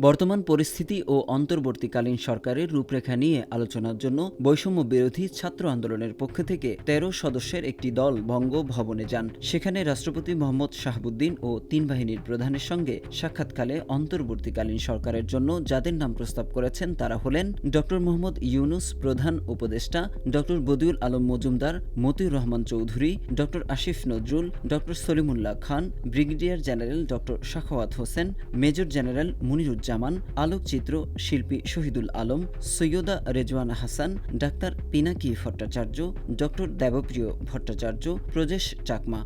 বর্তমান পরিস্থিতি ও অন্তর্বর্তীকালীন সরকারের রূপরেখা নিয়ে আলোচনার জন্য বৈষম্য বিরোধী ছাত্র আন্দোলনের পক্ষ থেকে ১৩ সদস্যের একটি দল বঙ্গভবনে যান। সেখানে রাষ্ট্রপতি মোহাম্মদ শাহাবুদ্দিন ও ৩ বাহিনীর প্রধানের সঙ্গে সাক্ষাৎকালে অন্তর্বর্তীকালীন সরকারের জন্য যাদের নাম প্রস্তাব করেছেন তারা হলেন ড মোহাম্মদ ইউনুস প্রধান উপদেষ্টা, ড বদিউল আলম মজুমদার, মতিউর রহমান চৌধুরী, ড আসিফ নজরুল, ড সলিমুল্লাহ খান, ব্রিগেডিয়ার জেনারেল ড সাখাওয়াত হোসেন, মেজর জেনারেল মুনিরুজ্জামান, আলোকচিত্র শিল্পী শহীদুল আলম, সৈয়দা রেজওয়ানা হাসান, ডাক্তার পিনাকি ভট্টাচার্য, ড দেবপ্রিয় ভট্টাচার্য, প্রজেশ চাকমা।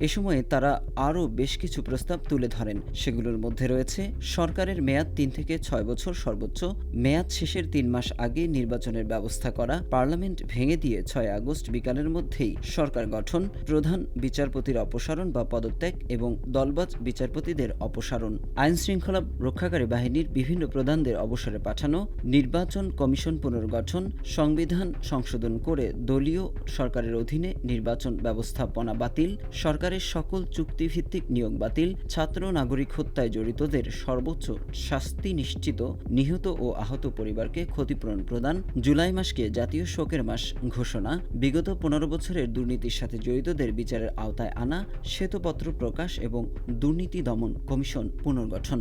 এ সময়ে তারা আরও বেশ কিছু প্রস্তাব তুলে ধরেন। সেগুলোর মধ্যে রয়েছে সরকারের মেয়াদ ৩ থেকে ৬ বছর সর্বোচ্চ, মেয়াদ শেষের ৩ মাস আগে নির্বাচনের ব্যবস্থা করা, পার্লামেন্ট ভেঙে দিয়ে ৬ আগস্ট বিকালের মধ্যেই সরকার গঠন, প্রধান বিচারপতির অপসারণ বা পদত্যাগ এবং দলবাজ বিচারপতিদের অপসারণ, আইনশৃঙ্খলা রক্ষাকারী বাহিনীর বিভিন্ন প্রধানদের অবসরে পাঠানো, নির্বাচন কমিশন পুনর্গঠন, সংবিধান সংশোধন করে দলীয় সরকারের অধীনে নির্বাচন ব্যবস্থাপনা বাতিল, সরকারের সকল চুক্তিভিত্তিক নিয়োগ বাতিল, ছাত্র নাগরিক হত্যায় জড়িতদের সর্বোচ্চ শাস্তি নিশ্চিত, নিহত ও আহত পরিবারকে ক্ষতিপূরণ প্রদান, জুলাই মাসকে জাতীয় শোকের মাস ঘোষণা, বিগত ১৫ বছরের দুর্নীতির সাথে জড়িতদের বিচারের আওতায় আনা, শ্বেতপত্র প্রকাশ এবং দুর্নীতি দমন কমিশন পুনর্গঠন।